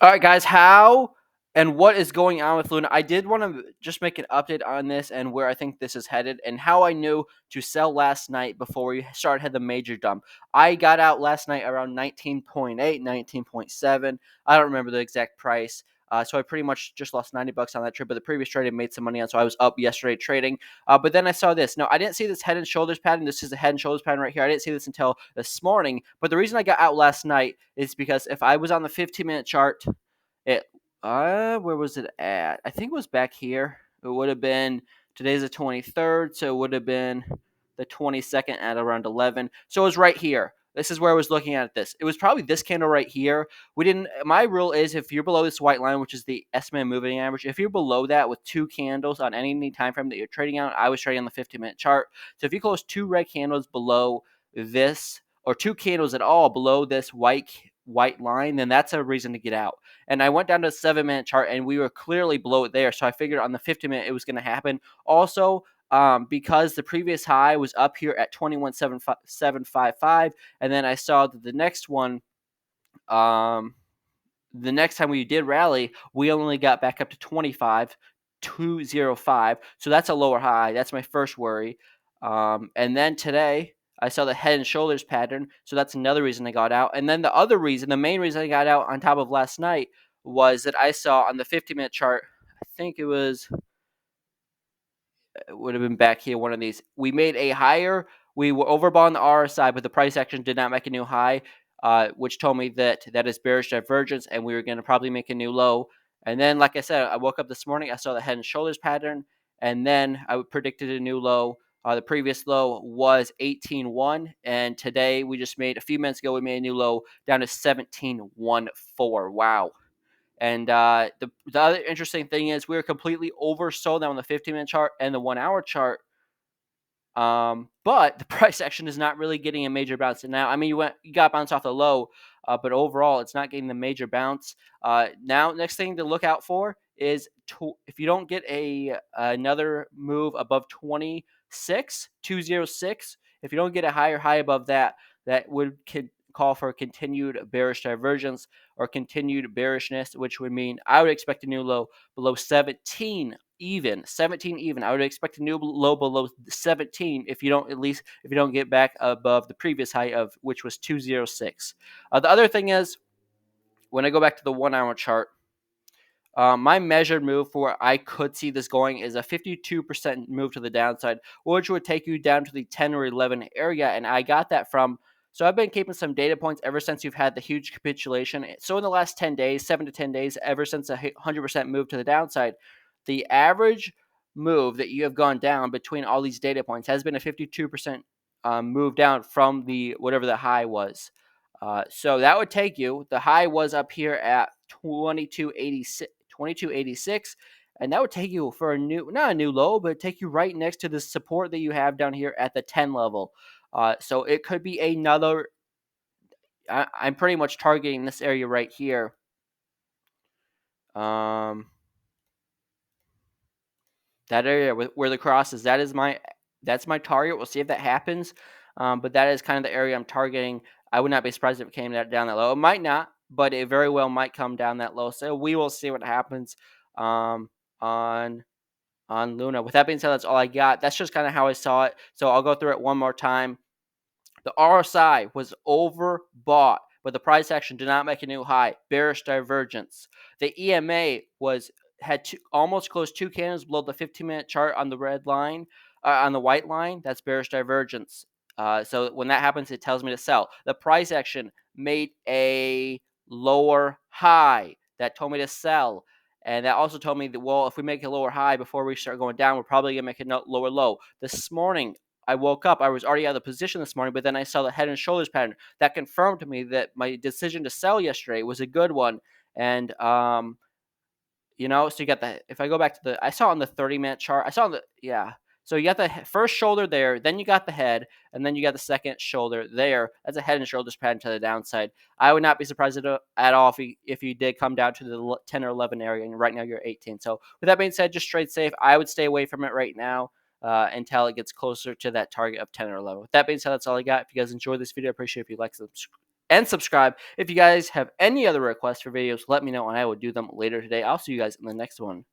All right, guys, how and what is going on with Luna? I did want to just make an update on this and where I think this is headed and how I knew to sell last night before we had the major dump. I got out last night around 19.8, 19.7. I don't remember the exact price. So I pretty much just lost $90 on that trade, but the previous trade I made some money on, so I was up yesterday trading. But then I saw this. No, I didn't see this head and shoulders pattern. This is a head and shoulders pattern right here. I didn't see this until this morning. But the reason I got out last night is because if I was on the 15-minute chart, it where was it at? I think it was back here. It would have been today's the 23rd, so it would have been the 22nd at around 11. So it was right here. This is where I was looking at this. It was probably this candle right here. We didn't. My rule is if you're below this white line, which is the estimated moving average, if you're below that with two candles on any time frame that you're trading on, I was trading on the 15-minute chart. So if you close two red candles below this, or two candles at all below this white line, then that's a reason to get out. And I went down to the 7-minute chart, and we were clearly below it there. So I figured on the 50-minute it was going to happen. Also, because the previous high was up here at 21,755, and then I saw that the next one, the next time we did rally, we only got back up to 25,205. So that's a lower high. That's my first worry. And then today, I saw the head and shoulders pattern, so that's another reason I got out. And then the other reason, the main reason I got out on top of last night, was that I saw on the 50-minute chart, I think it would have been back here, one of these. We made a higher, we were overbought on the RSI, but the price action did not make a new high, which told me that is bearish divergence, and we were going to probably make a new low. And then, like I said, I woke up this morning, I saw the head and shoulders pattern, and then I predicted a new low. The previous low was 18.1, and today we just made, a few minutes ago, we made a new low down to 17.14. Wow. And the other interesting thing is we were completely oversold now on the 15-minute chart and the 1-hour chart. But the price action is not really getting a major bounce. And now, I mean, you got bounced off the low, but overall, it's not getting the major bounce. Now, next thing to look out for is if you don't get another move above 206, if you don't get a higher high above that, that could call for continued bearish divergence or continued bearishness, which would mean I would expect a new low below 17 even. I would expect a new low below 17 if you don't get back above the previous high of which was 206. The other thing is, when I go back to the 1-hour chart, my measured move for where I could see this going is a 52% move to the downside, which would take you down to the 10 or 11 area. And I got that from, so I've been keeping some data points ever since you've had the huge capitulation. So in the last 10 days, 7 to 10 days, ever since a 100% move to the downside, the average move that you have gone down between all these data points has been a 52% move down from the whatever the high was. So that would take you, the high was up here at 2286, and that would take you for not a new low, but take you right next to the support that you have down here at the 10 level. So it could be another, I'm pretty much targeting this area right here. That area where the cross is, that's my target. We'll see if that happens. But that is kind of the area I'm targeting. I would not be surprised if it came down that low. It might not, but it very well might come down that low. So we will see what happens on Luna. With that being said, that's all I got. That's just kind of how I saw it. So I'll go through it one more time. The RSI was overbought, but the price action did not make a new high. Bearish divergence. The EMA had almost closed two candles below the 15-minute chart on the red line, on the white line. That's bearish divergence. So when that happens, it tells me to sell. The price action made a lower high. That told me to sell. And that also told me that, well, if we make a lower high before we start going down, we're probably going to make a lower low. This morning, I woke up, I was already out of the position this morning, but then I saw the head and shoulders pattern. That confirmed to me that my decision to sell yesterday was a good one. And, so you got if I go back to I saw on the 30-minute chart, So you got the first shoulder there, then you got the head, and then you got the second shoulder there. That's a head and shoulders pattern to the downside. I would not be surprised at all if you did come down to the 10 or 11 area, and right now you're 18. So with that being said, just trade safe. I would stay away from it right now until it gets closer to that target of 10 or 11. With that being said, that's all I got. If you guys enjoyed this video, I appreciate if you like, subscribe. and subscribe. If you guys have any other requests for videos, let me know and I will do them later today. I'll see you guys in the next one.